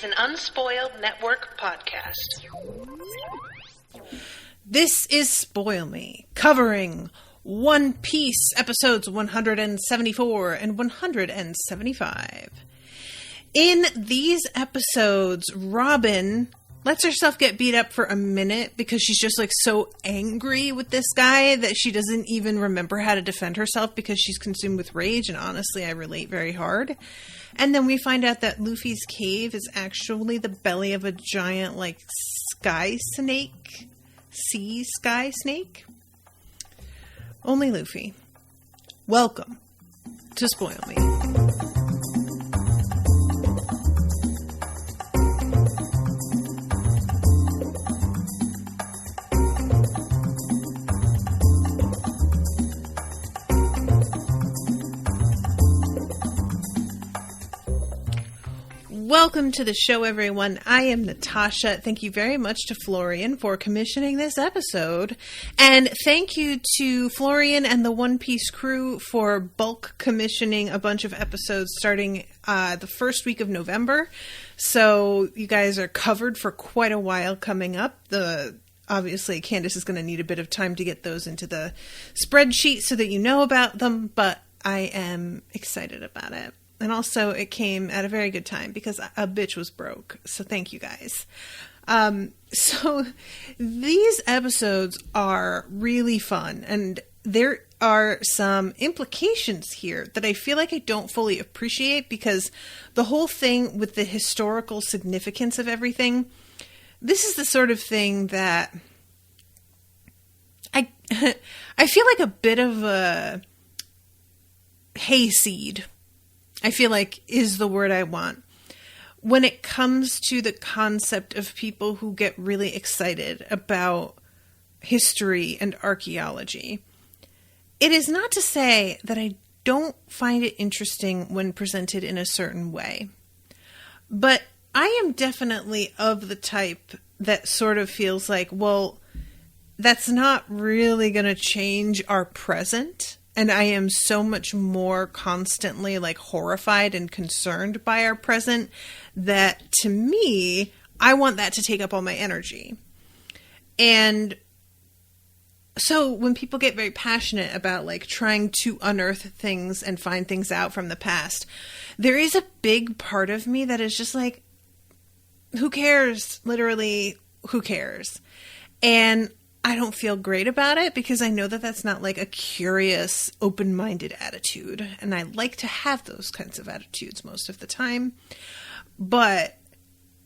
an Unspoiled Network podcast. This is Spoil Me, covering One Piece episodes 174 and 175. In these episodes, Robin lets herself get beat up for a minute because she's just like so angry with this guy that she doesn't even remember how to defend herself because she's consumed with rage. And honestly, I relate very hard. And then we find out that Luffy's cave is actually the belly of a giant like sky snake. Sea sky snake? Only Luffy. Welcome to Spoil Me. Welcome to the show, everyone. I am Natasha. Thank you very much to Florian for commissioning this episode. And thank you to Florian and the One Piece crew for bulk commissioning a bunch of episodes starting the first week of November. So you guys are covered for quite a while coming up. Obviously, Candace is going to need a bit of time to get those into the spreadsheet so that you know about them, but I am excited about it. And also, it came at a very good time because a bitch was broke. So thank you guys. So these episodes are really fun. And there are some implications here that I feel like I don't fully appreciate because the whole thing with the historical significance of everything, this is the sort of thing that I feel like a bit of a hayseed, I feel like is the word I want when it comes to the concept of people who get really excited about history and archaeology. It is not to say that I don't find it interesting when presented in a certain way, but I am definitely of the type that sort of feels like, well, that's not really going to change our present. And I am so much more constantly like horrified and concerned by our present that to me, I want that to take up all my energy. And so when people get very passionate about like trying to unearth things and find things out from the past, there is a big part of me that is just like, who cares? Literally, who cares? And I don't feel great about it because I know that that's not like a curious, open-minded attitude. And I like to have those kinds of attitudes most of the time. But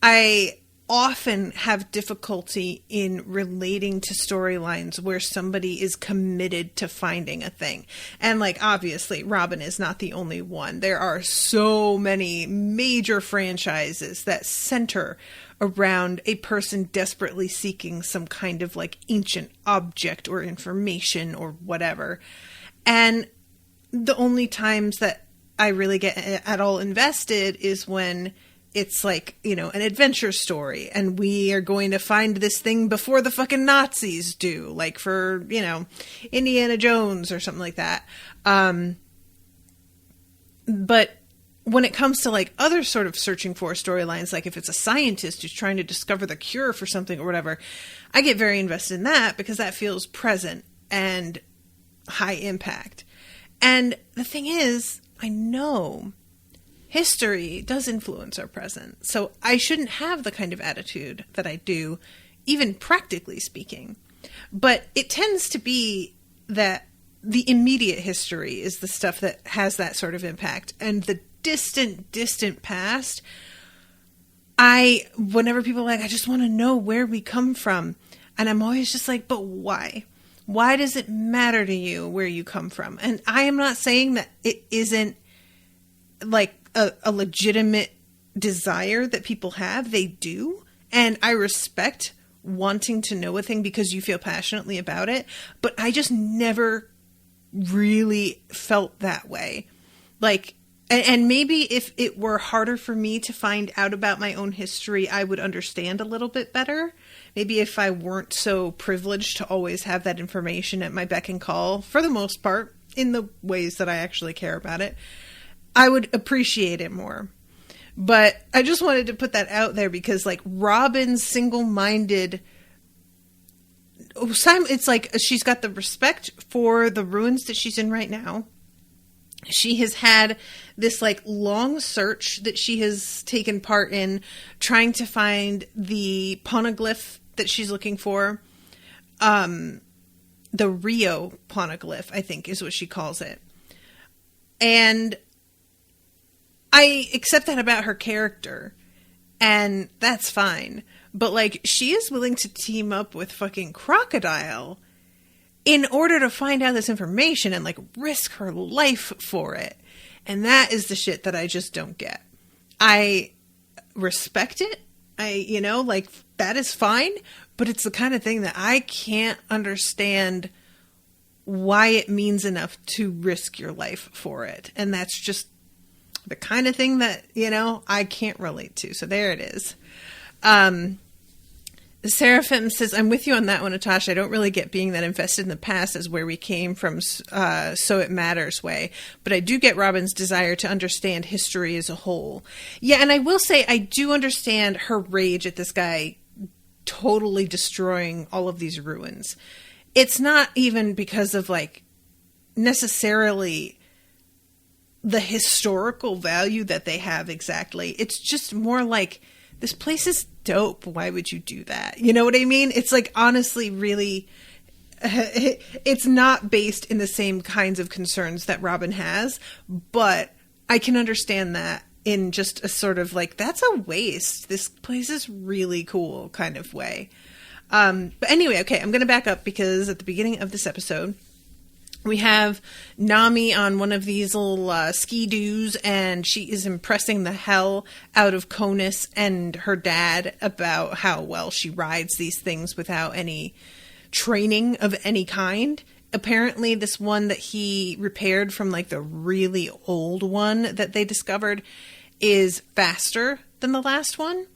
I often have difficulty in relating to storylines where somebody is committed to finding a thing. And like, obviously, Robin is not the only one. There are so many major franchises that center around a person desperately seeking some kind of like ancient object or information or whatever. And the only times that I really get at all invested is when it's like, you know, an adventure story and we are going to find this thing before the fucking Nazis do, like for, you know, Indiana Jones or something like that. But when it comes to like other sort of searching for storylines, like if it's a scientist who's trying to discover the cure for something or whatever, I get very invested in that because that feels present and high impact. And the thing is, I know history does influence our present. So I shouldn't have the kind of attitude that I do, even practically speaking. But it tends to be that the immediate history is the stuff that has that sort of impact. And the distant past, whenever people are like, I just want to know where we come from. And I'm always just like, but why? Why does it matter to you where you come from? And I am not saying that it isn't like a legitimate desire that people have. They do. And I respect wanting to know a thing because you feel passionately about it. But I just never really felt that way. Like, and maybe if it were harder for me to find out about my own history, I would understand a little bit better. Maybe if I weren't so privileged to always have that information at my beck and call, for the most part, in the ways that I actually care about it, I would appreciate it more. But I just wanted to put that out there because, like, Robin's single-minded... It's like she's got the respect for the ruins that she's in right now. She has had this, like, long search that she has taken part in, trying to find the poneglyph that she's looking for. The Rio poneglyph, I think, is what she calls it. And I accept that about her character, and that's fine. But, like, she is willing to team up with fucking Crocodile in order to find out this information and, like, risk her life for it. And that is the shit that I just don't get. I respect it. That is fine. But it's the kind of thing that I can't understand why it means enough to risk your life for it. And that's just the kind of thing that, I can't relate to. So there it is. Seraphim says, I'm with you on that one, Natasha. I don't really get being that invested in the past as where we came from, so it matters way. But I do get Robin's desire to understand history as a whole. Yeah, and I will say I do understand her rage at this guy totally destroying all of these ruins. It's not even because of, like, necessarily the historical value that they have exactly. It's just more like, this place is dope. Why would you do that? You know what I mean? It's like, honestly, really, it's not based in the same kinds of concerns that Robin has, but I can understand that in just a sort of like, that's a waste. This place is really cool kind of way. But anyway, okay, I'm going to back up because at the beginning of this episode, we have Nami on one of these little ski-doos, and she is impressing the hell out of Conus and her dad about how well she rides these things without any training of any kind. Apparently, this one that he repaired from, like, the really old one that they discovered is faster than the last one.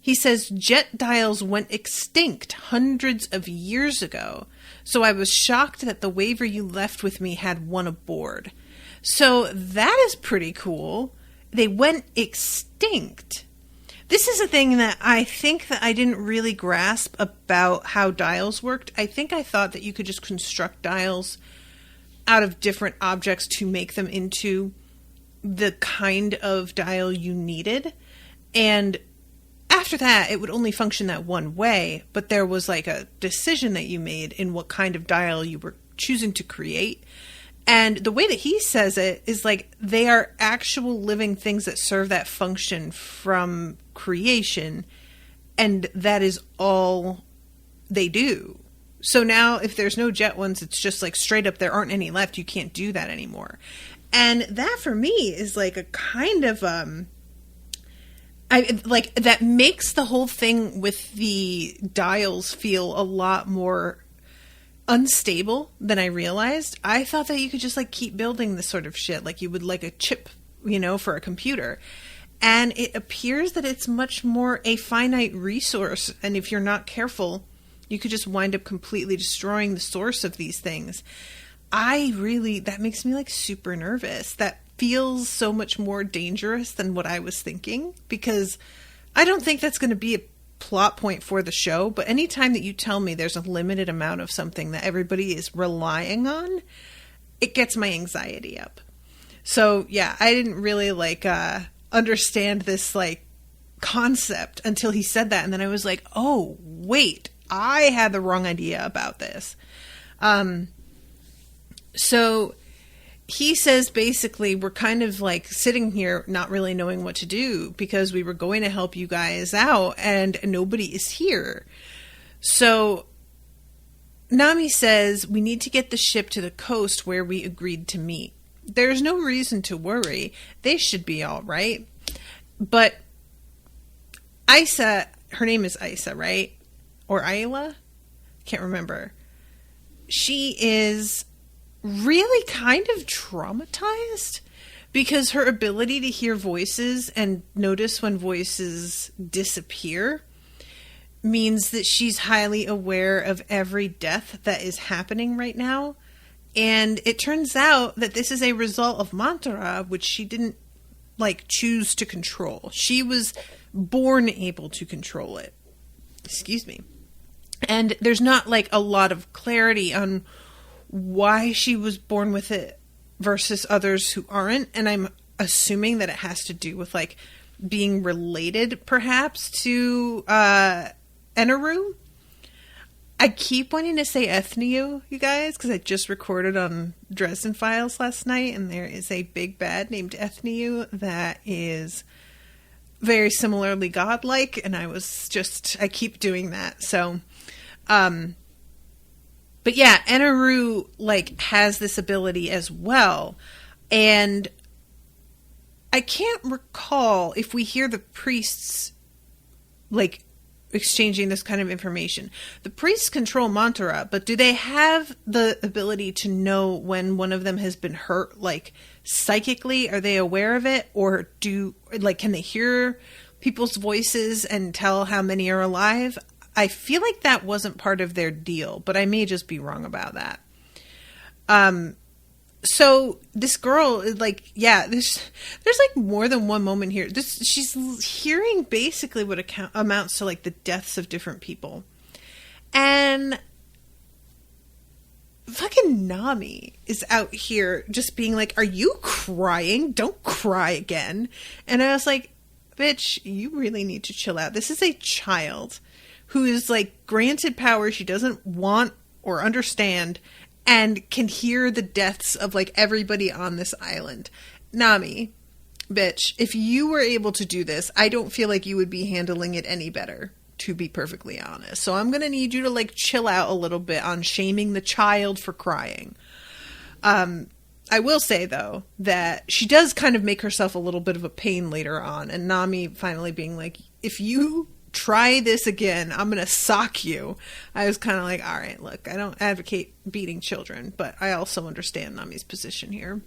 He says jet dials went extinct hundreds of years ago. So I was shocked that the waiver you left with me had one aboard. So that is pretty cool. They went extinct. This is a thing that I think that I didn't really grasp about how dials worked. I think I thought that you could just construct dials out of different objects to make them into the kind of dial you needed. And after that, it would only function that one way, but there was like a decision that you made in what kind of dial you were choosing to create. And the way that he says it is like they are actual living things that serve that function from creation, and that is all they do. So now if there's no jet ones, it's just like straight up there aren't any left. You can't do that anymore. And that for me is like a kind of that makes the whole thing with the dials feel a lot more unstable than I realized. I thought that you could just like keep building this sort of shit like you would like a chip, for a computer. And it appears that it's much more a finite resource. And if you're not careful, you could just wind up completely destroying the source of these things. That makes me like super nervous. That feels so much more dangerous than what I was thinking, because I don't think that's going to be a plot point for the show, but anytime that you tell me there's a limited amount of something that everybody is relying on, it gets my anxiety up. So yeah, I didn't really understand this like concept until he said that, and then I was like, oh wait, I had the wrong idea about this. So he says basically we're kind of like sitting here not really knowing what to do because we were going to help you guys out and nobody is here. So Nami says we need to get the ship to the coast where we agreed to meet. There's no reason to worry. They should be all right. But Isa, her name is Isa, right? Or Ayla? Can't remember. She is really kind of traumatized because her ability to hear voices and notice when voices disappear means that she's highly aware of every death that is happening right now. And it turns out that this is a result of Mantra, which she didn't like choose to control. She was born able to control it. Excuse me. And there's not like a lot of clarity on why she was born with it versus others who aren't. And I'm assuming that it has to do with like being related perhaps to Eneru. I keep wanting to say Ethneu, you guys, because I just recorded on Dresden Files last night, and there is a big bad named Ethneu that is very similarly godlike, and I keep doing that. So, but yeah, Eneru, like, has this ability as well, and I can't recall if we hear the priests, like, exchanging this kind of information. The priests control Montara, but do they have the ability to know when one of them has been hurt, like psychically? Are they aware of it? Or can they hear people's voices and tell how many are alive? I feel like that wasn't part of their deal, but I may just be wrong about that. So this girl is like, yeah, there's like more than one moment here. She's hearing basically what amounts to like the deaths of different people. And fucking Nami is out here just being like, are you crying? Don't cry again. And I was like, bitch, you really need to chill out. This is a child who is like granted power she doesn't want or understand, and can hear the deaths of, like, everybody on this island. Nami, bitch, if you were able to do this, I don't feel like you would be handling it any better, to be perfectly honest. So I'm going to need you to, like, chill out a little bit on shaming the child for crying. I will say, though, that she does kind of make herself a little bit of a pain later on. And Nami finally being like, if you try this again, I'm gonna sock you. I was kind of like, all right, look, I don't advocate beating children, but I also understand Nami's position here.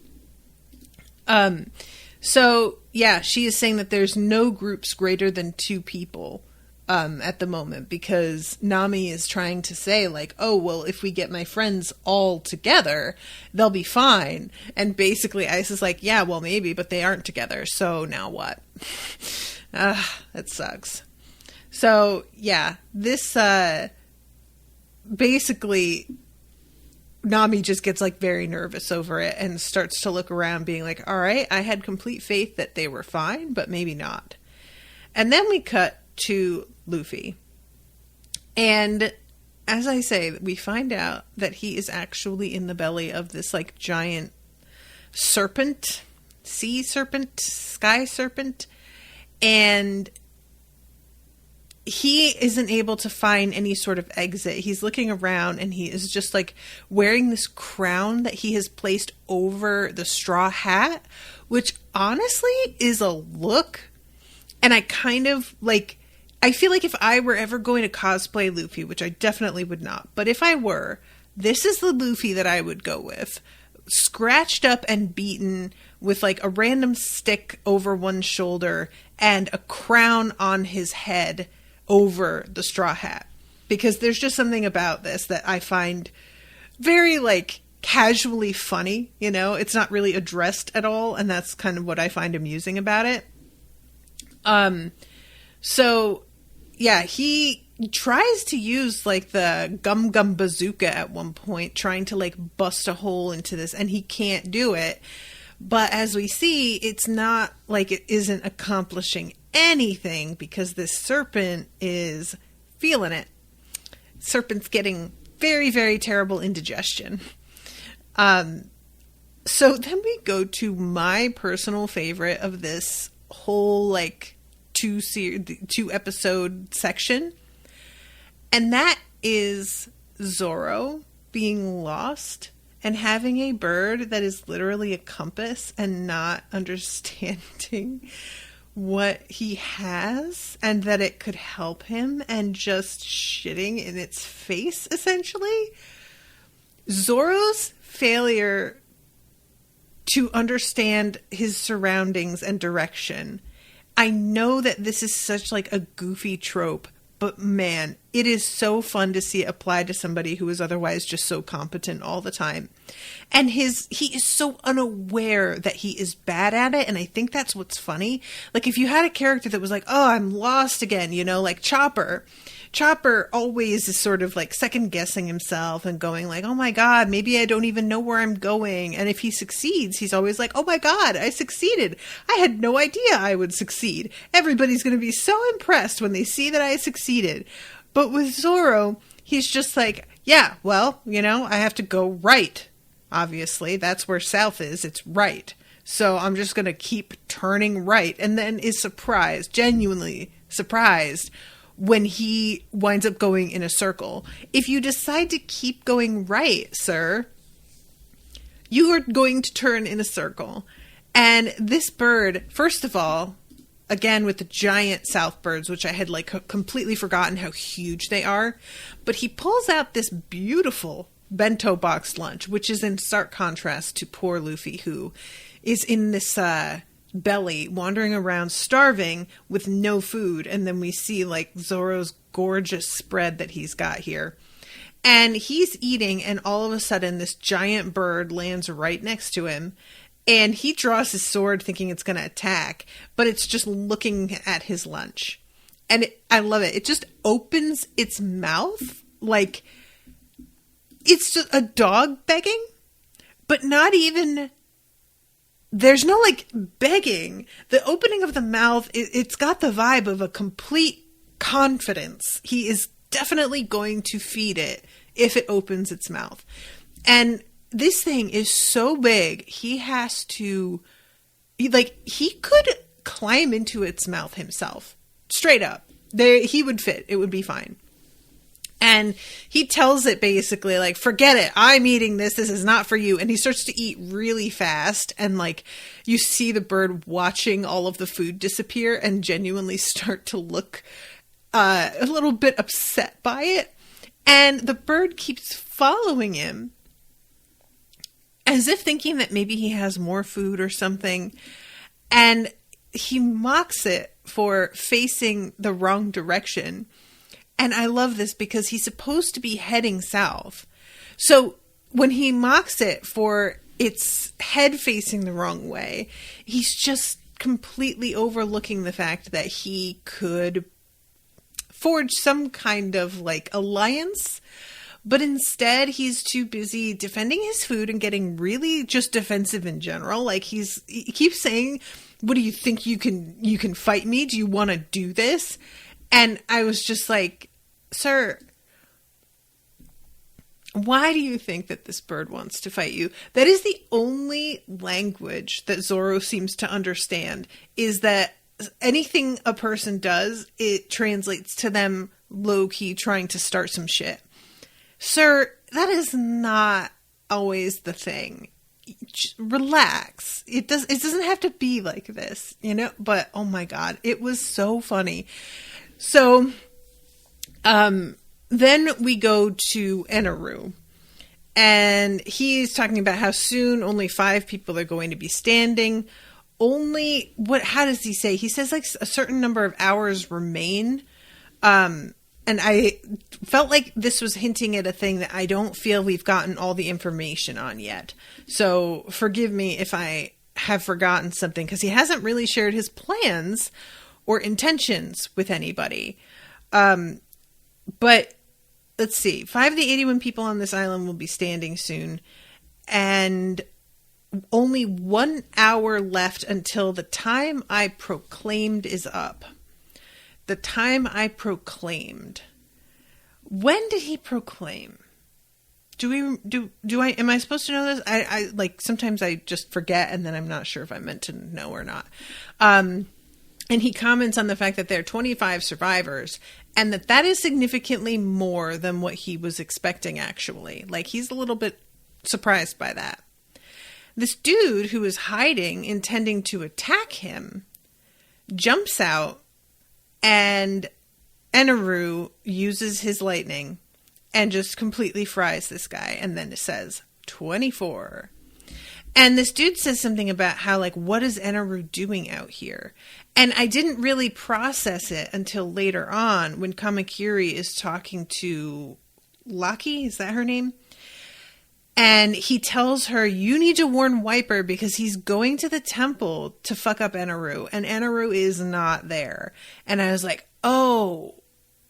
So yeah, she is saying that there's no groups greater than 2 people at the moment, because Nami is trying to say like, oh, well, if we get my friends all together, they'll be fine. And basically Ice is like, yeah, well, maybe, but they aren't together, so now what? That sucks. So, yeah, this, basically, Nami just gets, like, very nervous over it and starts to look around being like, all right, I had complete faith that they were fine, but maybe not. And then we cut to Luffy. And as I say, we find out that he is actually in the belly of this, like, giant serpent, sea serpent, sky serpent, and he isn't able to find any sort of exit. He's looking around and he is just like wearing this crown that he has placed over the straw hat, which honestly is a look. And I kind of like, I feel like if I were ever going to cosplay Luffy, which I definitely would not, but if I were, this is the Luffy that I would go with. Scratched up and beaten with like a random stick over one shoulder and a crown on his head over the straw hat, because there's just something about this that I find very like casually funny, you know, it's not really addressed at all, and that's kind of what I find amusing about it. So yeah, he tries to use like the gum gum bazooka at one point, trying to like bust a hole into this, and he can't do it. But as we see, it's not like it isn't accomplishing anything, because this serpent is feeling it. Serpent's getting very, very terrible indigestion. So then we go to my personal favorite of this whole like 2 episode section, and that is Zorro being lost and having a bird that is literally a compass and not understanding what he has and that it could help him, and just shitting in its face, essentially. Zorro's failure to understand his surroundings and direction. I know that this is such like a goofy trope, but man, it is so fun to see it applied to somebody who is otherwise just so competent all the time. And he is so unaware that he is bad at it, and I think that's what's funny. Like, if you had a character that was like, oh, I'm lost again, you know, like Chopper. Chopper always is sort of like second guessing himself and going like, oh my God, maybe I don't even know where I'm going. And if he succeeds, he's always like, oh my God, I succeeded. I had no idea I would succeed. Everybody's going to be so impressed when they see that I succeeded. But with Zorro, he's just like, yeah, well, you know, I have to go right. Obviously, that's where south is. It's right. So I'm just going to keep turning right, and then is surprised, genuinely surprised, when he winds up going in a circle. If you decide to keep going right, sir, you are going to turn in a circle. And this bird, first of all, again with the giant south birds, which I had like completely forgotten how huge they are, but he pulls out this beautiful bento box lunch, which is in stark contrast to poor Luffy, who is in this belly wandering around starving with no food. And then we see like Zorro's gorgeous spread that he's got here, and he's eating, and all of a sudden this giant bird lands right next to him, and he draws his sword thinking it's going to attack, but it's just looking at his lunch. And I love it. It just opens its mouth like it's just a dog begging, but not even... There's no, like, begging. The opening of the mouth, it's got the vibe of a complete confidence. He is definitely going to feed it if it opens its mouth. And this thing is so big, he has to... he could climb into its mouth himself. Straight up. He would fit. It would be fine. And he tells it basically like, forget it. I'm eating this. This is not for you. And he starts to eat really fast. And like you see the bird watching all of the food disappear and genuinely start to look a little bit upset by it. And the bird keeps following him as if thinking that maybe he has more food or something. And he mocks it for facing the wrong direction. And I love this because he's supposed to be heading south. So when he mocks it for its head facing the wrong way, he's just completely overlooking the fact that he could forge some kind of like alliance. But instead, he's too busy defending his food and getting really just defensive in general. Like he keeps saying, what do you think you can fight me? Do you want to do this? And I was just like, sir, why do you think that this bird wants to fight you? That is the only language that Zorro seems to understand, is that anything a person does, it translates to them low-key trying to start some shit. Sir, that is not always the thing. Relax. It doesn't have to be like this, you know? But, oh my God, it was so funny. So, then we go to Eneru, and he's talking about how soon only 5 people are going to be standing. How does he say? He says like a certain number of hours remain. And I felt like this was hinting at a thing that I don't feel we've gotten all the information on yet. So forgive me if I have forgotten something, because he hasn't really shared his plans or intentions with anybody. But let's see. 5 of the 81 people on this island will be standing soon. And only 1 hour left until the time I proclaimed is up. The time I proclaimed. When did he proclaim? Am I supposed to know this? I like, sometimes I just forget, and then I'm not sure if I meant to know or not. And he comments on the fact that there are 25 survivors, and that is significantly more than what he was expecting, actually. Like, he's a little bit surprised by that. This dude who is hiding, intending to attack him, jumps out, and Eneru uses his lightning and just completely fries this guy, and then it says 24. And this dude says something about how, like, what is Eneru doing out here? And I didn't really process it until later on when Kamakiri is talking to Lucky, is that her name? And he tells her, you need to warn Wiper because he's going to the temple to fuck up Eneru. And Eneru is not there. And I was like, oh,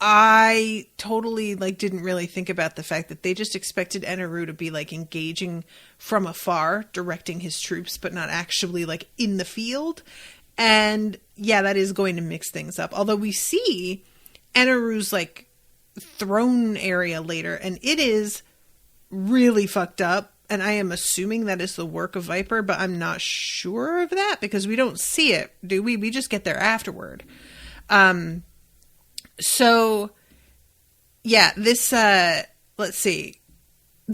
I totally like didn't really think about the fact that they just expected Eneru to be like engaging from afar, directing his troops, but not actually like in the field. And yeah, that is going to mix things up. Although we see Eneru's like throne area later, and it is really fucked up. And I am assuming that is the work of Viper, but I'm not sure of that because we don't see it, do we? We just get there afterward. So, yeah, this, let's see.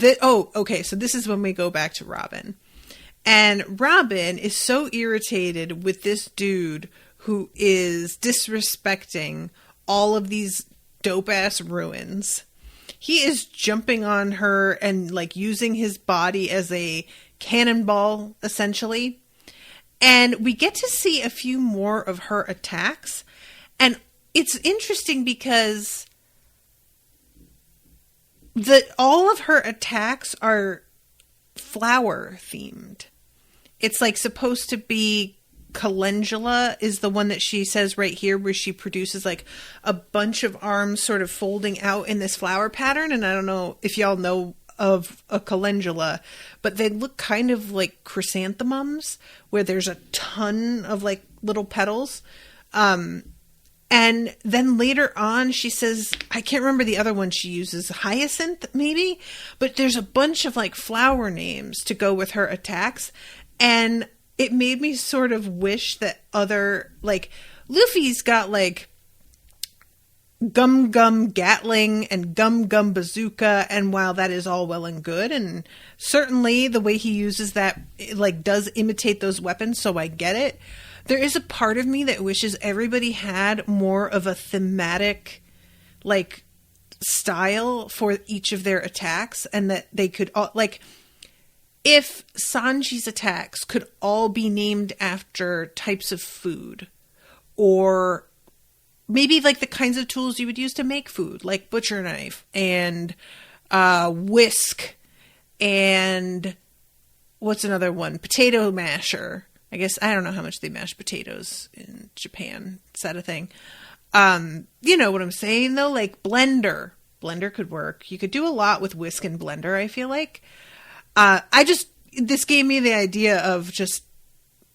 Okay, so this is when we go back to Robin. And Robin is so irritated with this dude who is disrespecting all of these dope-ass ruins. He is jumping on her and, like, using his body as a cannonball, essentially. And we get to see a few more of her attacks. And it's interesting because all of her attacks are flower themed. It's like supposed to be calendula is the one that she says right here where she produces like a bunch of arms sort of folding out in this flower pattern. And I don't know if y'all know of a calendula, but they look kind of like chrysanthemums where there's a ton of like little petals. And then later on, she says, I can't remember the other one she uses, hyacinth maybe, but there's a bunch of like flower names to go with her attacks. And it made me sort of wish that other, like, Luffy's got like Gum Gum Gatling and Gum Gum Bazooka. And while that is all well and good, and certainly the way he uses that, like, does imitate those weapons, so I get it. There is a part of me that wishes everybody had more of a thematic, like, style for each of their attacks, and that they could all, like, if Sanji's attacks could all be named after types of food, or maybe like the kinds of tools you would use to make food, like butcher knife and whisk and what's another one? Potato masher. I guess, I don't know how much they mash potatoes in Japan. Is that a thing? You know what I'm saying, though? Like blender. Blender could work. You could do a lot with whisk and blender, I feel like. This gave me the idea of just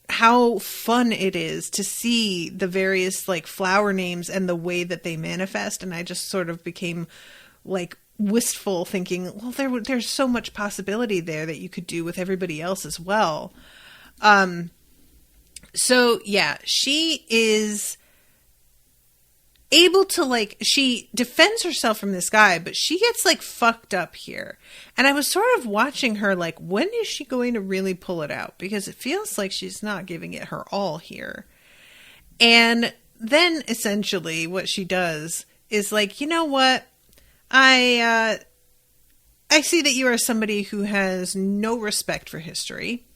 how fun it is to see the various, like, flower names and the way that they manifest. And I just sort of became, like, wistful, thinking, well, there's so much possibility there that you could do with everybody else as well. So, yeah, she is able to, like, she defends herself from this guy, but she gets, like, fucked up here. And I was sort of watching her, like, when is she going to really pull it out? Because it feels like she's not giving it her all here. And then, essentially, what she does is, like, you know what? I see that you are somebody who has no respect for history.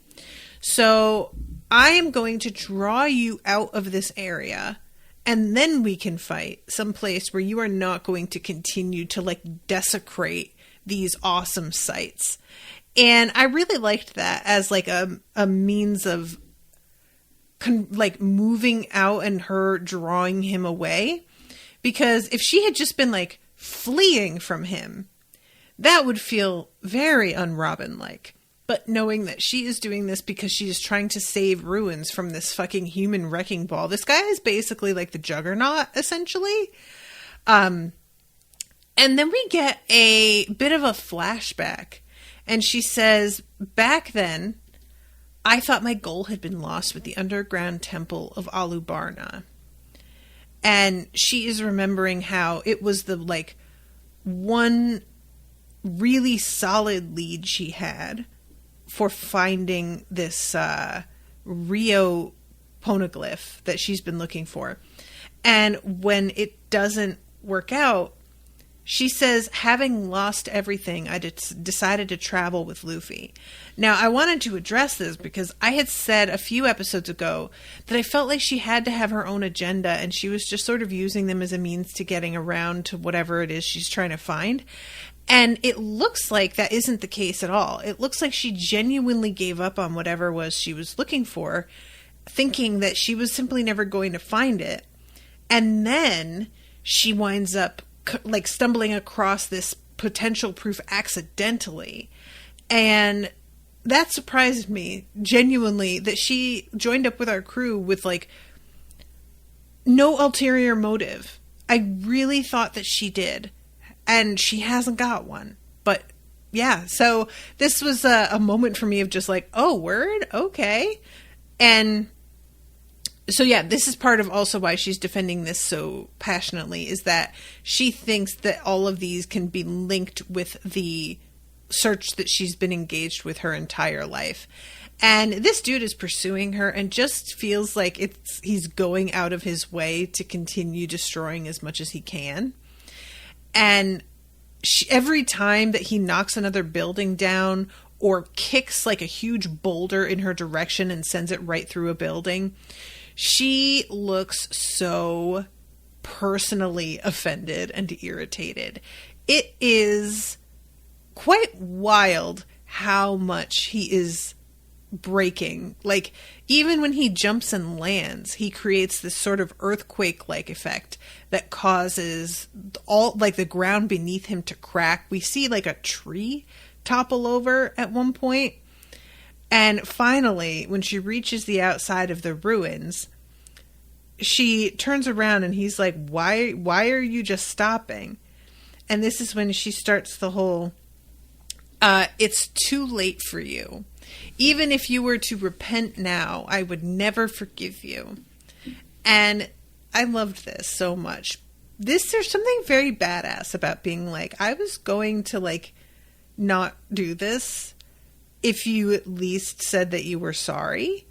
So I am going to draw you out of this area, and then we can fight someplace where you are not going to continue to, like, desecrate these awesome sites. And I really liked that as, like, a means of like moving out and her drawing him away. Because if she had just been, like, fleeing from him, that would feel very un-Robin-like. But knowing that she is doing this because she is trying to save ruins from this fucking human wrecking ball. This guy is basically like the Juggernaut, essentially. And then we get a bit of a flashback. And she says, back then, I thought my goal had been lost with the underground temple of Alubarna. And she is remembering how it was the, like, one really solid lead she had for finding this Rio poneglyph that she's been looking for. And when it doesn't work out, She says, having lost everything, I decided to travel with Luffy. Now, I wanted to address this because I had said a few episodes ago that I felt like she had to have her own agenda and she was just sort of using them as a means to getting around to whatever it is she's trying to find. And it looks like that isn't the case at all. It looks like she genuinely gave up on whatever it was she was looking for, thinking that she was simply never going to find it. And then she winds up like stumbling across this potential proof accidentally. And that surprised me genuinely, that she joined up with our crew with like no ulterior motive. I really thought that she did, and she hasn't got one. But yeah, so this was a moment for me of just like, oh, word? Okay. And so yeah, this is part of also why she's defending this so passionately, is that she thinks that all of these can be linked with the search that she's been engaged with her entire life. And this dude is pursuing her and just feels like he's going out of his way to continue destroying as much as he can. And every time that he knocks another building down or kicks like a huge boulder in her direction and sends it right through a building, she looks so personally offended and irritated. It is quite wild how much he is breaking. Like, even when he jumps and lands, he creates this sort of earthquake-like effect that causes all, like, the ground beneath him to crack. We see, like, a tree topple over at one point. And finally, when she reaches the outside of the ruins, she turns around and he's like, why are you just stopping? And this is when she starts the whole, it's too late for you. Even if you were to repent now, I would never forgive you. And I loved this so much. There's something very badass about being like, I was going to like not do this if you at least said that you were sorry,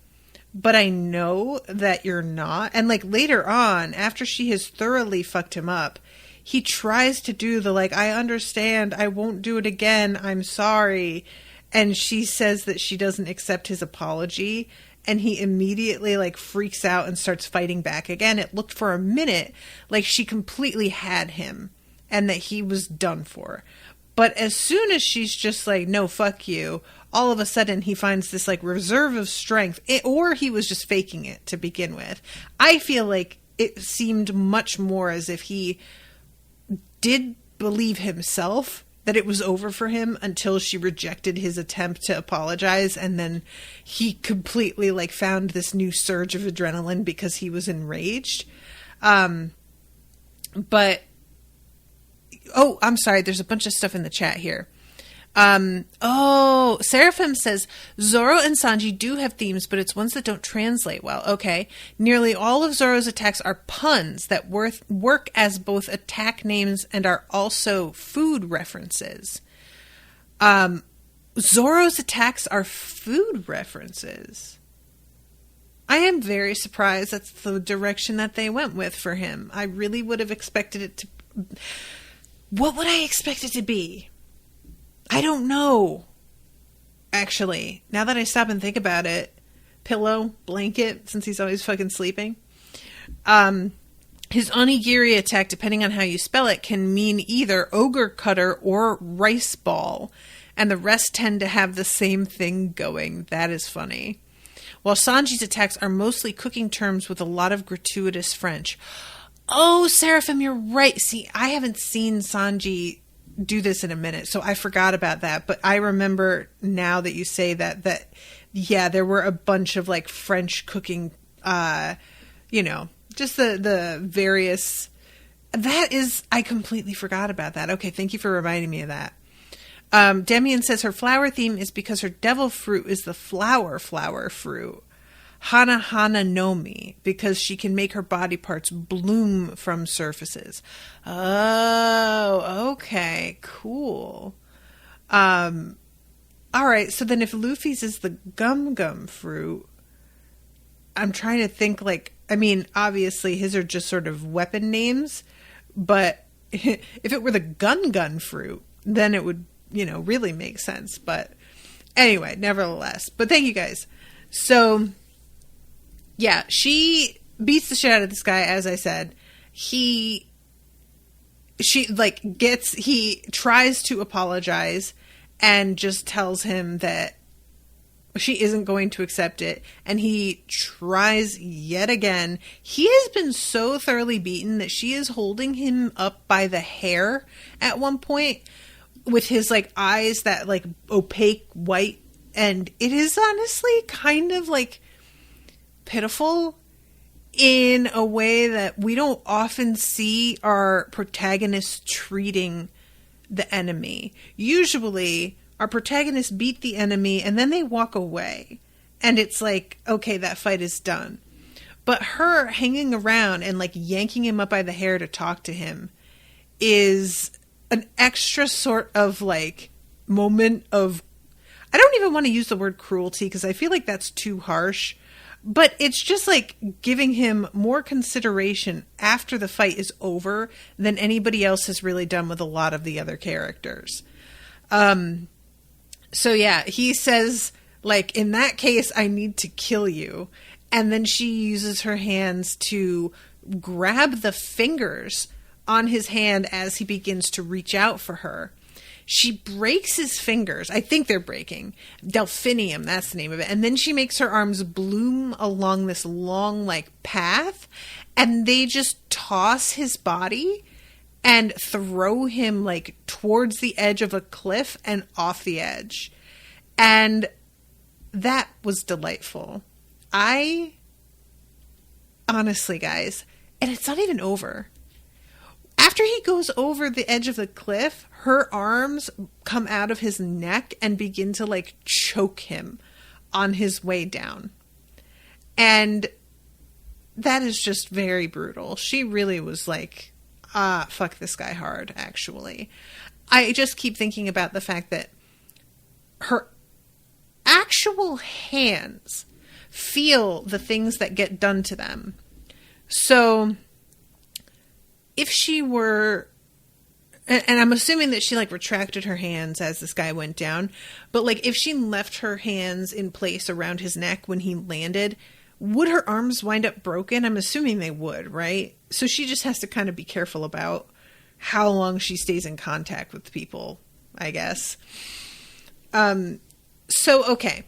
but I know that you're not. And like later on, after she has thoroughly fucked him up, he tries to do the like, I understand, I won't do it again, I'm sorry. And she says that she doesn't accept his apology, and he immediately like freaks out and starts fighting back again. It looked for a minute like she completely had him and that he was done for. But as soon as she's just like, no, fuck you, all of a sudden he finds this like reserve of strength, or he was just faking it to begin with. I feel like it seemed much more as if he did believe himself that it was over for him until she rejected his attempt to apologize. And then he completely like found this new surge of adrenaline because he was enraged. But oh, I'm sorry. There's a bunch of stuff in the chat here. Seraphim says, Zorro and Sanji do have themes, but it's ones that don't translate well. Okay. Nearly all of Zorro's attacks are puns that work as both attack names and are also food references. Zorro's attacks are food references. I am very surprised that's the direction that they went with for him. I really would have expected it to... What would I expect it to be? I don't know. Actually, now that I stop and think about it, pillow, blanket, since he's always fucking sleeping. His onigiri attack, depending on how you spell it, can mean either ogre cutter or rice ball. And the rest tend to have the same thing going. That is funny. While Sanji's attacks are mostly cooking terms with a lot of gratuitous French. Oh, Seraphim, you're right. See, I haven't seen Sanji do this in a minute, so I forgot about that. But I remember now that you say that yeah, there were a bunch of like French cooking, just the various. That is, I completely forgot about that. Okay, thank you for reminding me of that. Demian says her flower theme is because her devil fruit is the flower fruit. Hana Hana Nomi, because she can make her body parts bloom from surfaces. Oh, okay, cool. All right, so then if Luffy's is the gum fruit, I'm trying to think like, I mean, obviously his are just sort of weapon names, but if it were the gun fruit, then it would, really make sense. But anyway, nevertheless. But thank you guys. So, yeah, she beats the shit out of this guy, as I said. He tries to apologize and just tells him that she isn't going to accept it. And he tries yet again. He has been so thoroughly beaten that she is holding him up by the hair at one point with his eyes that opaque white. And it is honestly kind of pitiful in a way that we don't often see our protagonists treating the enemy. Usually, our protagonists beat the enemy and then they walk away. And it's okay, that fight is done. But her hanging around and yanking him up by the hair to talk to him is an extra sort of moment of, I don't even want to use the word cruelty because I feel like that's too harsh. But it's just giving him more consideration after the fight is over than anybody else has really done with a lot of the other characters. So yeah, he says, in that case, I need to kill you. And then she uses her hands to grab the fingers on his hand as he begins to reach out for her. She breaks his fingers. I think they're breaking. Delphinium, that's the name of it. And then she makes her arms bloom along this long, path. And they just toss his body and throw him, towards the edge of a cliff and off the edge. And that was delightful. Honestly, guys, and it's not even over. After he goes over the edge of the cliff, her arms come out of his neck and begin to choke him on his way down. And that is just very brutal. She really was fuck this guy hard, actually. I just keep thinking about the fact that her actual hands feel the things that get done to them. So if she were, and I'm assuming that she retracted her hands as this guy went down, but if she left her hands in place around his neck when he landed, would her arms wind up broken? I'm assuming they would, right? So she just has to kind of be careful about how long she stays in contact with people, I guess. Okay.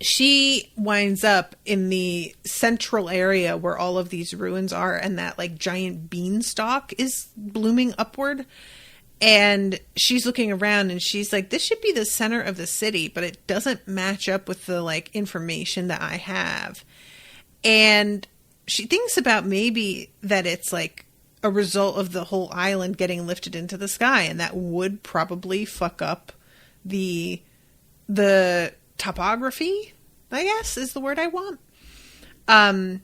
She winds up in the central area where all of these ruins are, and that giant beanstalk is blooming upward. And she's looking around and she's this should be the center of the city, but it doesn't match up with the information that I have. And she thinks about maybe that it's a result of the whole island getting lifted into the sky, and that would probably fuck up the topography, I guess, is the word I want. And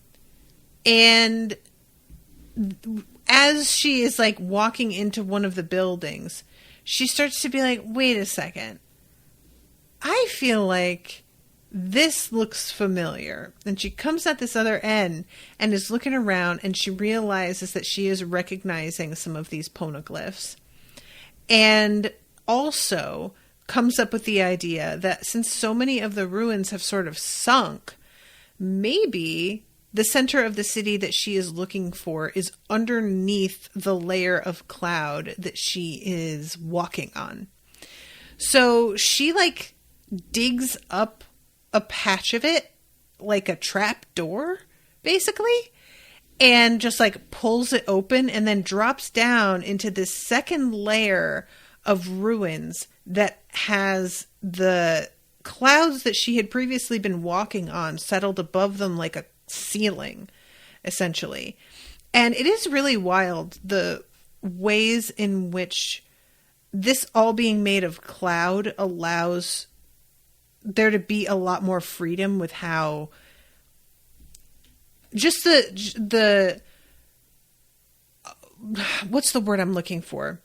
as she is walking into one of the buildings, she starts to be wait a second. I feel this looks familiar. And she comes at this other end and is looking around, and she realizes that she is recognizing some of these poneglyphs. And also comes up with the idea that since so many of the ruins have sort of sunk, maybe the center of the city that she is looking for is underneath the layer of cloud that she is walking on. So she digs up a patch of it, like a trap door, basically, and just pulls it open and then drops down into this second layer of ruins that has the clouds that she had previously been walking on settled above them like a ceiling, essentially. And it is really wild, the ways in which this all being made of cloud allows there to be a lot more freedom with how just the what's the word I'm looking for?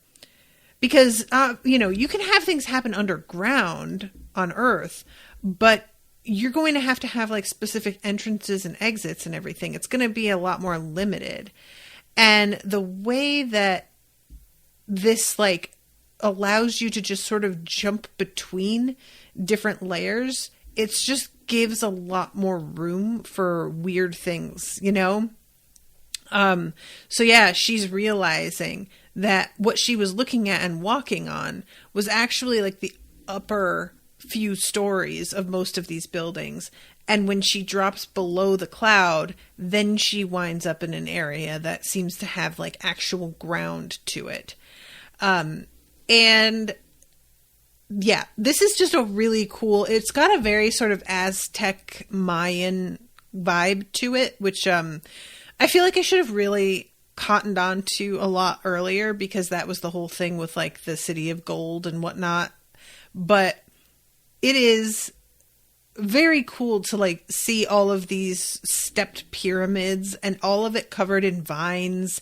Because, you can have things happen underground on Earth, but you're going to have specific entrances and exits and everything. It's going to be a lot more limited. And the way that this like allows you to just sort of jump between different layers, it just gives a lot more room for weird things, you know? So yeah, she's realizing that what she was looking at and walking on was actually like the upper few stories of most of these buildings. And when she drops below the cloud, then she winds up in an area that seems to have like actual ground to it. And yeah, this is just a really cool, it's got a very sort of Aztec Mayan vibe to it, which I feel like I should have really cottoned on to a lot earlier, because that was the whole thing with like the city of gold and whatnot. But it is very cool to like see all of these stepped pyramids and all of it covered in vines.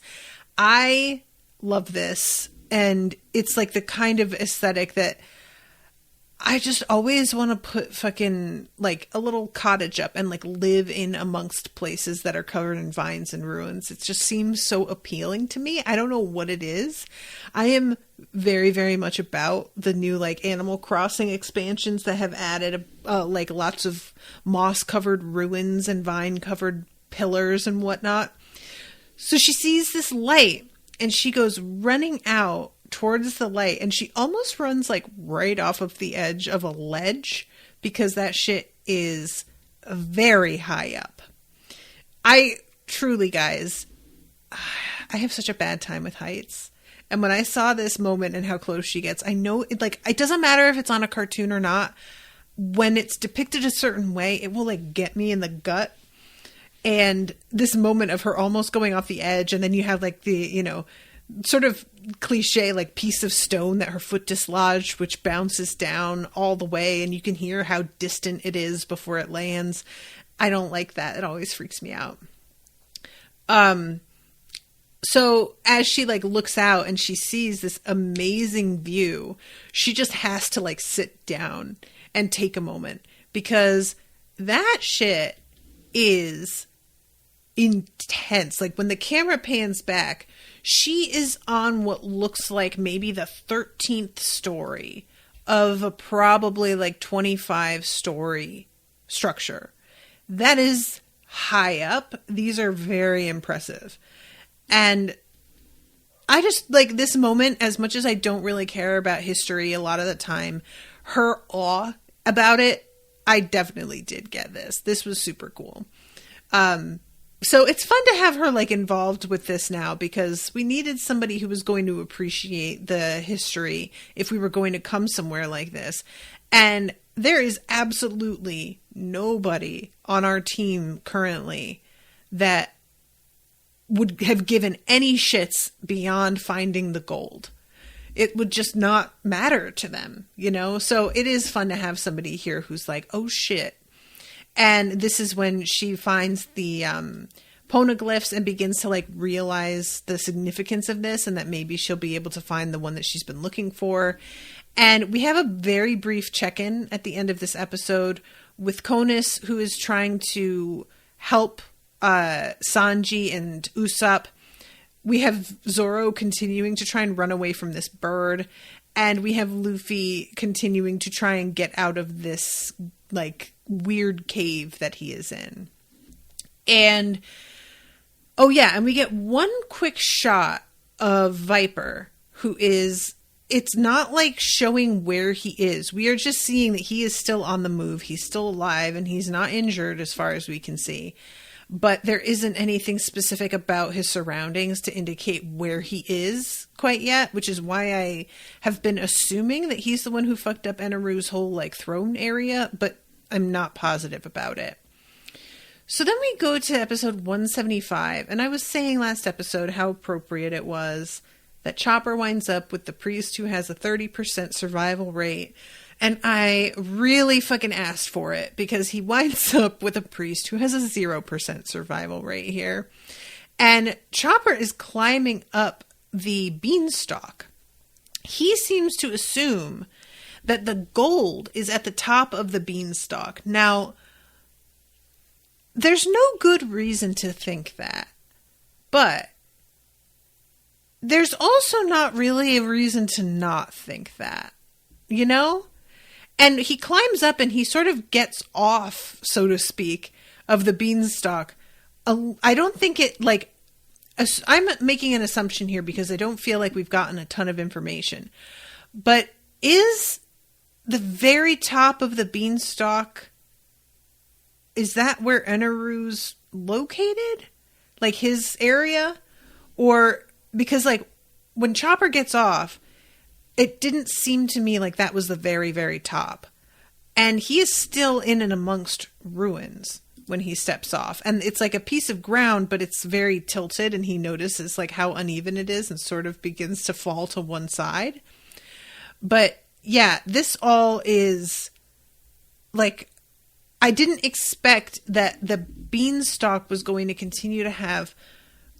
I love this. And it's like the kind of aesthetic that I just always want to put fucking like a little cottage up and like live in amongst places that are covered in vines and ruins. It just seems so appealing to me. I don't know what it is. I am very, very much about the new like Animal Crossing expansions that have added like lots of moss covered ruins and vine covered pillars and whatnot. So she sees this light and she goes running out towards the light, and she almost runs like right off of the edge of a ledge, because that shit is very high up. I truly, guys, I have such a bad time with heights. And when I saw this moment and how close she gets, I know it, like, it doesn't matter if it's on a cartoon or not. When it's depicted a certain way, it will like get me in the gut. And this moment of her almost going off the edge, and then you have like the, you know, sort of cliche like piece of stone that her foot dislodged, which bounces down all the way, and you can hear how distant it is before it lands. I don't like that. It always freaks me out. So as she like looks out and she sees this amazing view, she just has to like sit down and take a moment, because that shit is intense. Like when the camera pans back, she is on what looks like maybe the 13th story of a probably like 25 story structure. That is high up. These are very impressive. And I just like this moment, as much as I don't really care about history a lot of the time, her awe about it, I definitely did get this. This was super cool. So it's fun to have her like involved with this now, because we needed somebody who was going to appreciate the history if we were going to come somewhere like this. And there is absolutely nobody on our team currently that would have given any shits beyond finding the gold. It would just not matter to them, you know? So it is fun to have somebody here who's like, oh shit. And this is when she finds the poneglyphs and begins to like realize the significance of this, and that maybe she'll be able to find the one that she's been looking for. And we have a very brief check-in at the end of this episode with Konus, who is trying to help Sanji and Usopp. We have Zorro continuing to try and run away from this bird. And we have Luffy continuing to try and get out of this like weird cave that he is in. And oh yeah, and we get one quick shot of Viper, who is, it's not like showing where he is. We are just seeing that he is still on the move. He's still alive and he's not injured as far as we can see. But there isn't anything specific about his surroundings to indicate where he is quite yet, which is why I have been assuming that he's the one who fucked up Enaru's whole like throne area, but I'm not positive about it. So then we go to episode 175, and I was saying last episode how appropriate it was that Chopper winds up with the priest who has a 30% survival rate. And I really fucking asked for it, because he winds up with a priest who has a 0% survival rate here. And Chopper is climbing up the beanstalk. He seems to assume that the gold is at the top of the beanstalk. Now, there's no good reason to think that, but there's also not really a reason to not think that, you know? And he climbs up and he sort of gets off, so to speak, of the beanstalk. I don't think it, like, I'm making an assumption here because I don't feel like we've gotten a ton of information. But is the very top of the beanstalk, is that where Eneru's located? Like his area? Or, because like when Chopper gets off, it didn't seem to me like that was the very, very top. And he is still in and amongst ruins when he steps off. And it's like a piece of ground, but it's very tilted, and he notices like how uneven it is and sort of begins to fall to one side. But yeah, this all is like, I didn't expect that the beanstalk was going to continue to have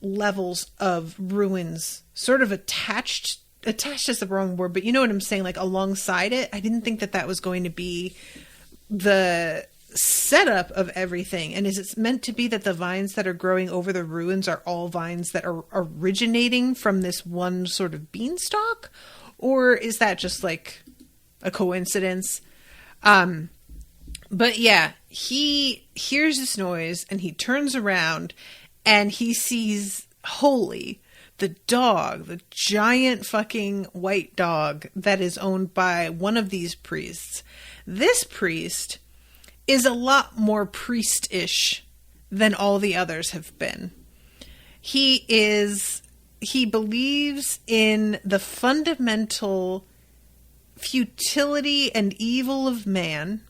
levels of ruins sort of attached is the wrong word, but you know what I'm saying, like alongside it. I didn't think that that was going to be the setup of everything. And is it meant to be that the vines that are growing over the ruins are all vines that are originating from this one sort of beanstalk? Or is that just like a coincidence? But yeah, he hears this noise and he turns around and he sees Holy, the dog, the giant fucking white dog that is owned by one of these priests. This priest is a lot more priest-ish than all the others have been. He believes in the fundamental futility and evil of man,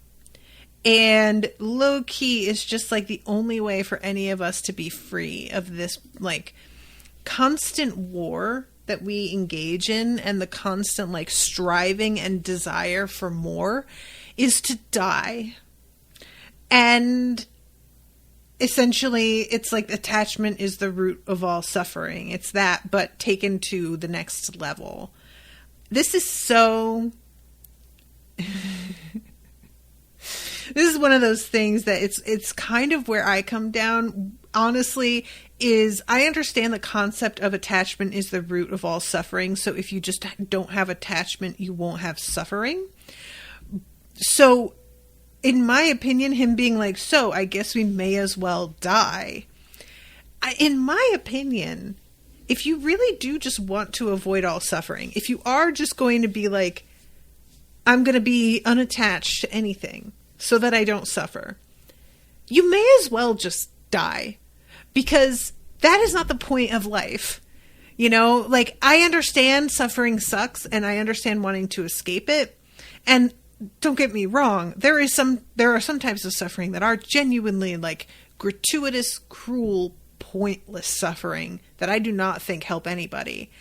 and low-key is just like the only way for any of us to be free of this like constant war that we engage in, and the constant like striving and desire for more is to die. And essentially it's like attachment is the root of all suffering. It's that, but taken to the next level. This is so this is one of those things that it's kind of where I come down, honestly, is I understand the concept of attachment is the root of all suffering. So if you just don't have attachment, you won't have suffering. So in my opinion, him being like, so I guess we may as well die. In my opinion, if you really do just want to avoid all suffering, if you are just going to be like, I'm going to be unattached to anything so that I don't suffer, you may as well just die, because that is not the point of life. You know, like, I understand suffering sucks and I understand wanting to escape it. And don't get me wrong, there are some types of suffering that are genuinely like gratuitous, cruel, pointless suffering that I do not think help anybody.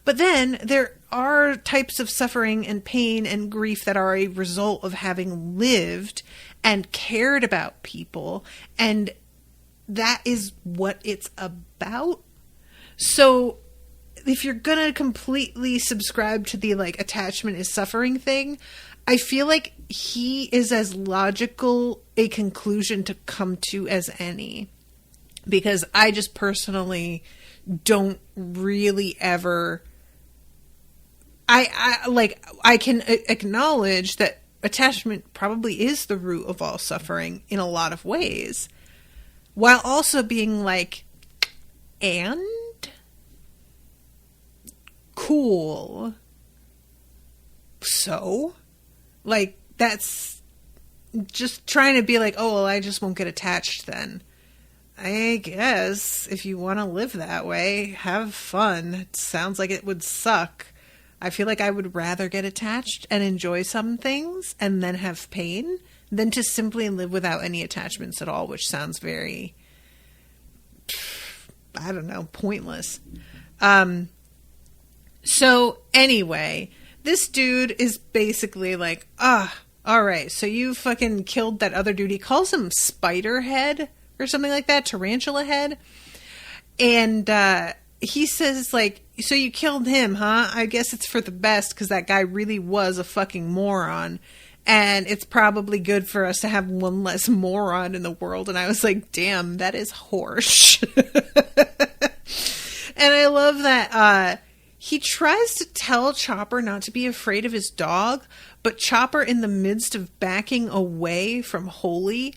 But then there are types of suffering and pain and grief that are a result of having lived and cared about people, and that is what it's about. So if you're gonna completely subscribe to the like attachment is suffering thing, I feel like he is as logical a conclusion to come to as any, because I just personally don't really ever. I can acknowledge that attachment probably is the root of all suffering in a lot of ways, while also being like, and cool. So, like, that's just trying to be like, oh, well, I just won't get attached then. I guess if you want to live that way, have fun. It sounds like it would suck. I feel like I would rather get attached and enjoy some things and then have pain than to simply live without any attachments at all, which sounds very, I don't know, pointless. So anyway, this dude is basically like, all right, so you fucking killed that other dude. He calls him Spider Head or something like that, Tarantula Head. And he says, like, so you killed him, huh? I guess it's for the best, because that guy really was a fucking moron. And it's probably good for us to have one less moron in the world. And I was like, damn, that is harsh. And I love that he tries to tell Chopper not to be afraid of his dog, but Chopper, in the midst of backing away from Holy,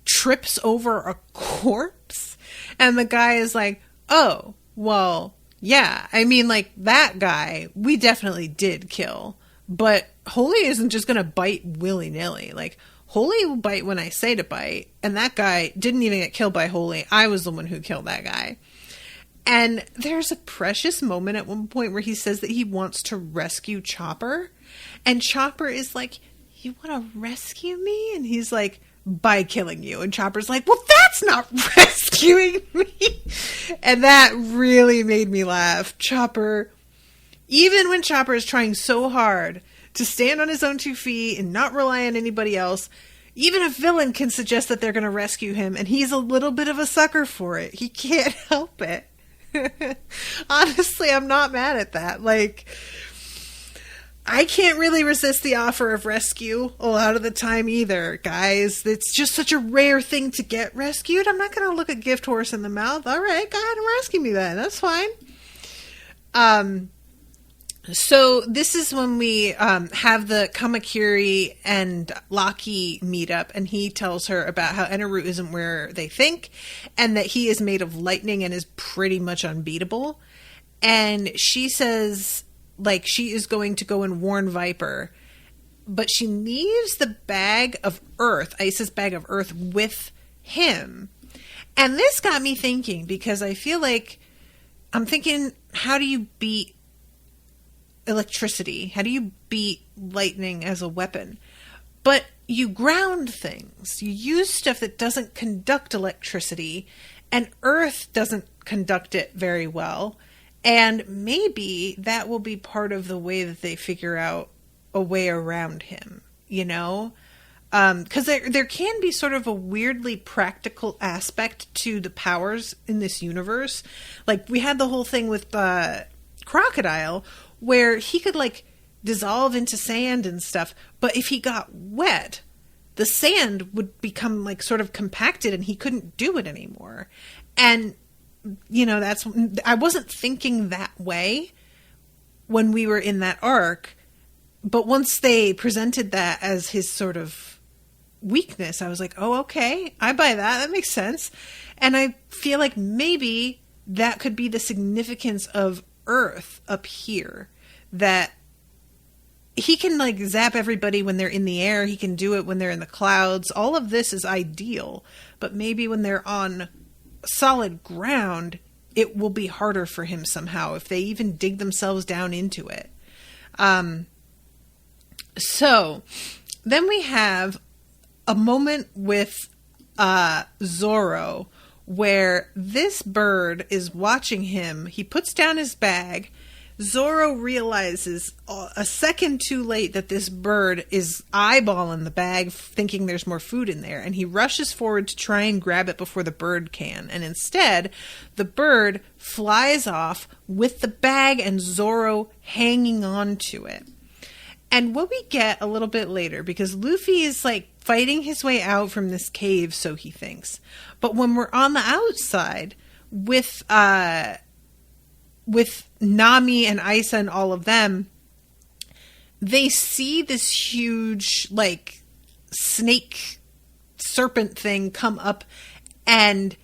trips over a corpse. And the guy is like, oh, well, yeah. I mean, like, that guy, we definitely did kill. But Holy isn't just going to bite willy-nilly. Like, Holy will bite when I say to bite. And that guy didn't even get killed by Holy. I was the one who killed that guy. And there's a precious moment at one point where he says that he wants to rescue Chopper. And Chopper is like, you want to rescue me? And he's like, by killing you. And Chopper's like, well, that's not rescuing me. And that really made me laugh. Chopper, even when Chopper is trying so hard to stand on his own 2 feet and not rely on anybody else, even a villain can suggest that they're going to rescue him. And he's a little bit of a sucker for it. He can't help it. Honestly, I'm not mad at that. Like, I can't really resist the offer of rescue a lot of the time either, guys. It's just such a rare thing to get rescued. I'm not going to look a gift horse in the mouth. All right, go ahead and rescue me then. That's fine. So this is when we have the Kamakiri and Laki meet up, and he tells her about how Eneru isn't where they think, and that he is made of lightning and is pretty much unbeatable. And she says, like, she is going to go and warn Viper, but she leaves the bag of earth, Ice's bag of earth, with him. And this got me thinking, because I feel like I'm thinking, how do you beat electricity? How do you beat lightning as a weapon? But you ground things. You use stuff that doesn't conduct electricity, and earth doesn't conduct it very well. And maybe that will be part of the way that they figure out a way around him, you know? Because there can be sort of a weirdly practical aspect to the powers in this universe. Like, we had the whole thing with Crocodile, where he could, like, dissolve into sand and stuff, but if he got wet, the sand would become, like, sort of compacted and he couldn't do it anymore. And, you know, I wasn't thinking that way when we were in that arc, but once they presented that as his sort of weakness, I was like, oh, okay, I buy that. That makes sense. And I feel like maybe that could be the significance of Earth up here, that he can, like, zap everybody when they're in the air. He can do it when they're in the clouds. All of this is ideal, but maybe when they're on solid ground, it will be harder for him somehow, if they even dig themselves down into it. So then we have a moment with Zorro, where this bird is watching him. He puts down his bag. Zorro realizes a second too late that this bird is eyeballing the bag, thinking there's more food in there, and he rushes forward to try and grab it before the bird can. And instead, the bird flies off with the bag and Zorro hanging on to it. And what we get a little bit later, because Luffy is, like, fighting his way out from this cave, so he thinks. But when we're on the outside with Nami and Isa and all of them, they see this huge, like, snake serpent thing come up and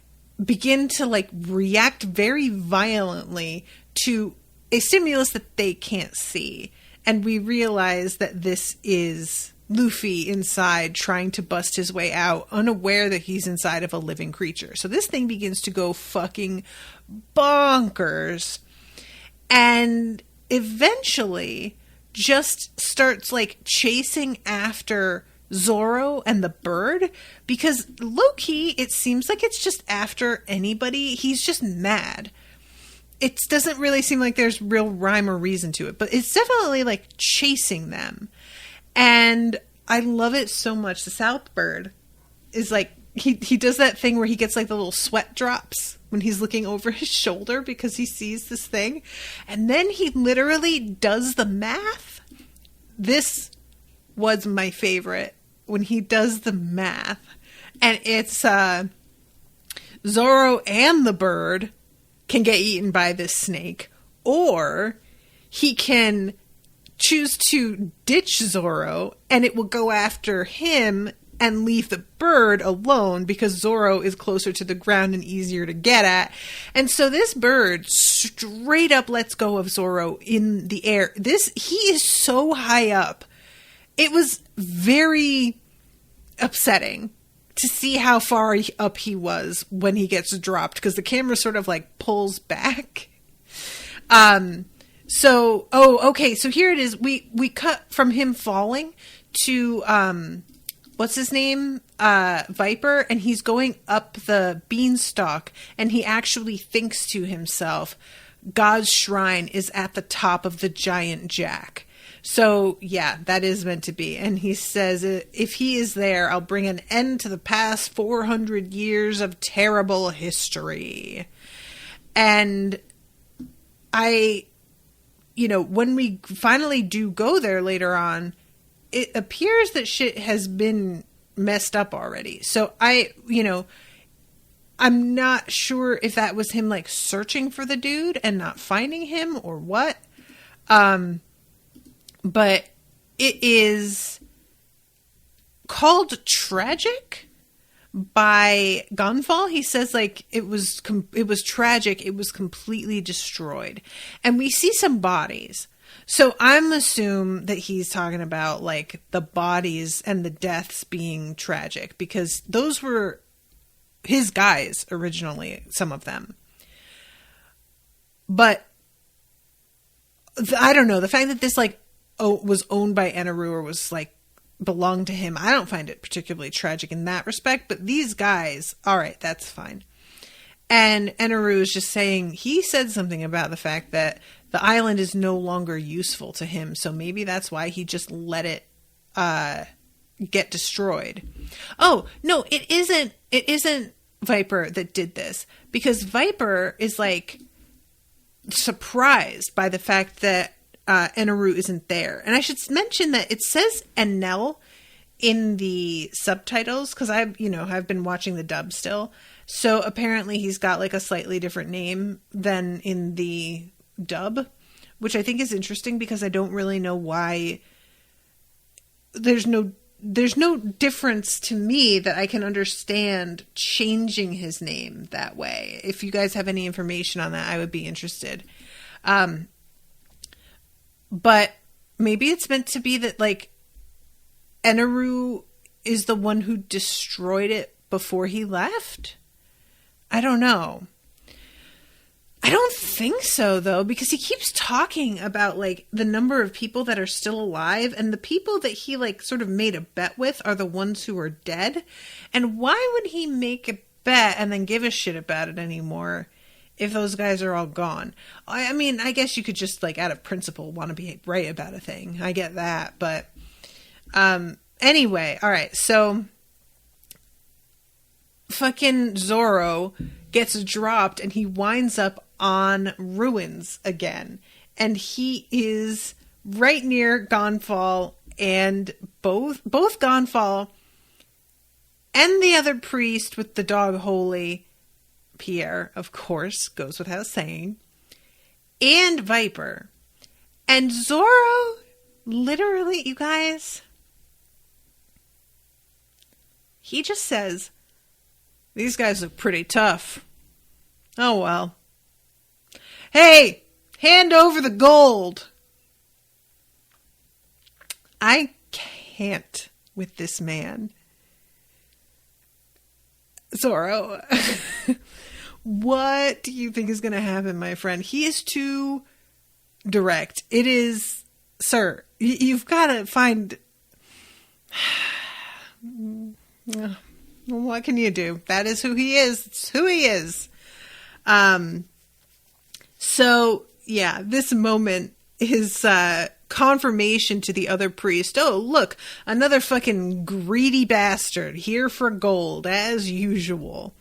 begin to, like, react very violently to a stimulus that they can't see. And we realize that this is Luffy inside trying to bust his way out, unaware that he's inside of a living creature. So this thing begins to go fucking bonkers. And eventually just starts, like, chasing after Zorro and the bird, because low-key, it seems like it's just after anybody. He's just mad. It doesn't really seem like there's real rhyme or reason to it, but it's definitely, like, chasing them. And I love it so much. The South Bird is, like, he does that thing where he gets, like, the little sweat drops when he's looking over his shoulder because he sees this thing. And then he literally does the math. This was my favorite, when he does the math. And it's Zorro and the bird can get eaten by this snake, or he can choose to ditch Zorro and it will go after him and leave the bird alone because Zorro is closer to the ground and easier to get at. And so this bird straight up lets go of Zorro in the air. He is so high up. It was very upsetting to see how far up he was when he gets dropped because the camera sort of like pulls back. So here it is. We cut from him falling to, what's his name? Viper. And he's going up the beanstalk and he actually thinks to himself, God's shrine is at the top of the giant jack. So yeah, that is meant to be. And he says, if he is there, I'll bring an end to the past 400 years of terrible history. And when we finally do go there later on, it appears that shit has been messed up already. So I'm not sure if that was him like searching for the dude and not finding him or what. But it is called Tragic by Gonfall. He says like it was tragic. It was completely destroyed. And we see some bodies. So I'm assuming that he's talking about like the bodies and the deaths being tragic because those were his guys originally, some of them. But I don't know. The fact that this like was owned by Eneru or was like belonged to him, I don't find it particularly tragic in that respect. But these guys, all right, that's fine. And Eneru is just saying he said something about the fact that the island is no longer useful to him, so maybe that's why he just let it get destroyed. Oh no, it isn't. It isn't Viper that did this because Viper is like surprised by the fact that Eneru isn't there. And I should mention that it says Enel in the subtitles because I've been watching the dub still. So apparently he's got like a slightly different name than in the dub, which I think is interesting because I don't really know why. There's no difference to me that I can understand changing his name that way. If you guys have any information on that, I would be interested. But maybe it's meant to be that like Eneru is the one who destroyed it before he left. I don't know. I don't think so though, because he keeps talking about like the number of people that are still alive, and the people that he like sort of made a bet with are the ones who are dead. And why would he make a bet and then give a shit about it anymore if those guys are all gone? I mean, I guess you could just like out of principle want to be right about a thing. I get that, but anyway, all right. So fucking Zorro gets dropped and he winds up on ruins again, and he is right near Gonfall, and both Gonfall and the other priest with the dog Holy, Pierre, of course, goes without saying, and Viper, and Zorro, literally, you guys, he just says, these guys look pretty tough. Oh well. Hey, hand over the gold. I can't with this man. Zorro, what do you think is going to happen, my friend? He is too direct. It is, sir, you've got to find... What can you do? That is who he is. It's who he is. So, yeah, this moment is confirmation to the other priest. Oh, look, another fucking greedy bastard here for gold, as usual.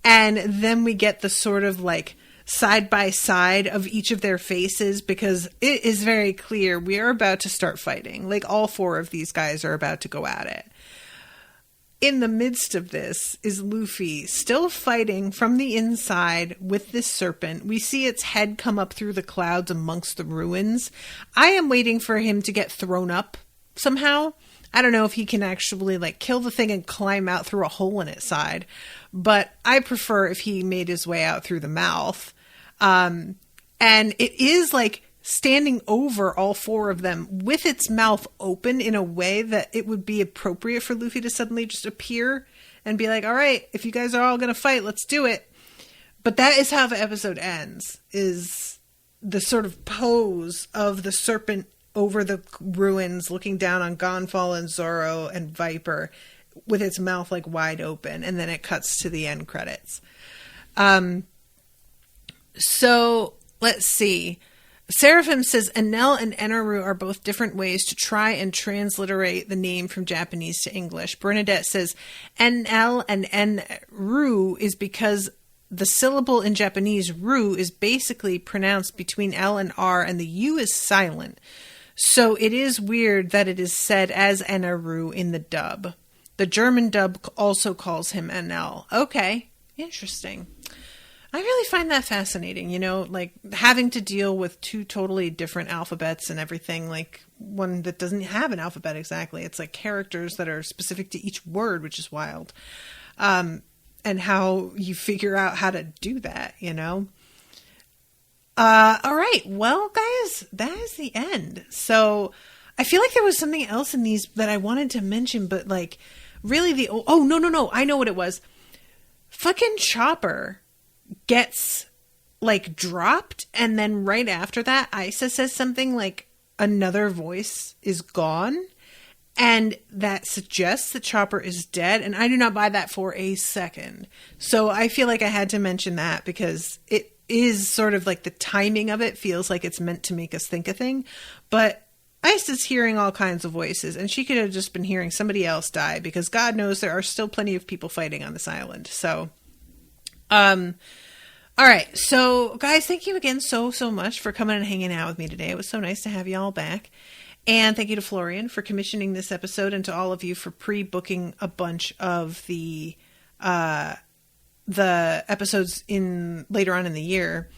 And then we get the sort of like side by side of each of their faces, because it is very clear we are about to start fighting. Like all four of these guys are about to go at it. in the midst of this is Luffy still fighting from the inside with this serpent. We see its head come up through the clouds amongst the ruins. I am waiting for him to get thrown up somehow. I don't know if he can actually like kill the thing and climb out through a hole in its side, but I prefer if he made his way out through the mouth. And it is like standing over all four of them with its mouth open in a way that it would be appropriate for Luffy to suddenly just appear and be like, all right, if you guys are all going to fight, let's do it. But that is how the episode ends, is the sort of pose of the serpent over the ruins looking down on Gonfall and Zorro and Viper with its mouth like wide open. And then it cuts to the end credits. So let's see. Seraphim says Enel and Enaru are both different ways to try and transliterate the name from Japanese to English. Bernadette says Enel and Enru is because the syllable in Japanese ru is basically pronounced between L and R and the U is silent. So it is weird that it is said as Enaru in the dub. The German dub also calls him Enel. Okay, interesting. I really find that fascinating, you know, like having to deal with two totally different alphabets and everything, like one that doesn't have an alphabet exactly. It's like characters that are specific to each word, which is wild. And how you figure out how to do that, you know? All right. Well, guys, that is the end. So I feel like there was something else in these that I wanted to mention, but like really no. I know what it was. Fucking Chopper gets like dropped, and then right after that Isa says something like another voice is gone, and that suggests that Chopper is dead, and I do not buy that for a second. So I feel like I had to mention that because it is sort of like the timing of it feels like it's meant to make us think a thing, but Isa's hearing all kinds of voices, and she could have just been hearing somebody else die, because God knows there are still plenty of people fighting on this island. So all right. So guys, thank you again so much for coming and hanging out with me today. It was so nice to have you all back. And thank you to Florian for commissioning this episode, and to all of you for pre-booking a bunch of the episodes in later on in the year.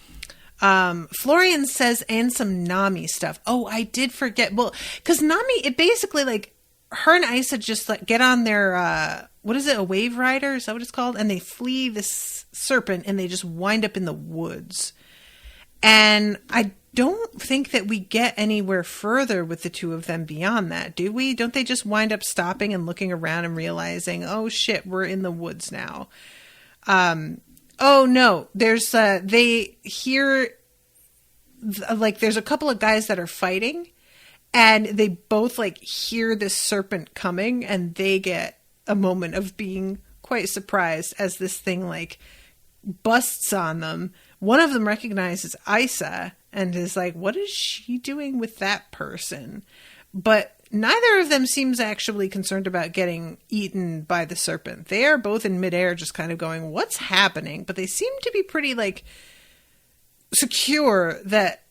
Florian says, and some Nami stuff. Oh, I did forget. Well, cause Nami, it basically like her and Isa just like get on their, what is it? A wave rider? Is that what it's called? And they flee this serpent and they just wind up in the woods. And I don't think that we get anywhere further with the two of them beyond that, do we? Don't they just wind up stopping and looking around and realizing, oh shit, we're in the woods now. Oh no, there's, they hear, like there's a couple of guys that are fighting, and they both like hear this serpent coming, and they get a moment of being quite surprised as this thing like busts on them. One of them recognizes Isa and is like, what is she doing with that person? But neither of them seems actually concerned about getting eaten by the serpent. They are both in midair just kind of going, what's happening? But they seem to be pretty like secure that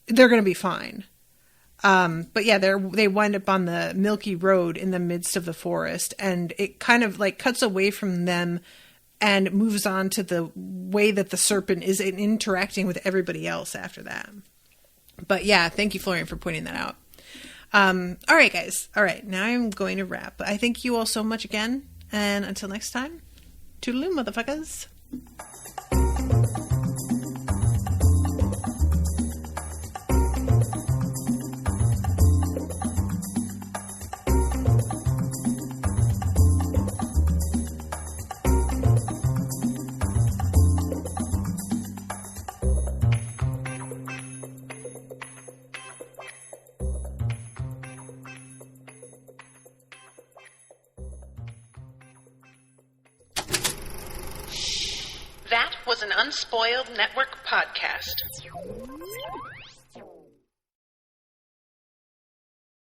they're going to be fine. But yeah, they wind up on the Milky Road in the midst of the forest, and it kind of like cuts away from them and moves on to the way that the serpent is interacting with everybody else after that. But yeah, thank you, Florian, for pointing that out. All right, guys. All right, now I'm going to wrap. I thank you all so much again, and until next time, toodaloo, motherfuckers. That was an Unspoiled Network podcast.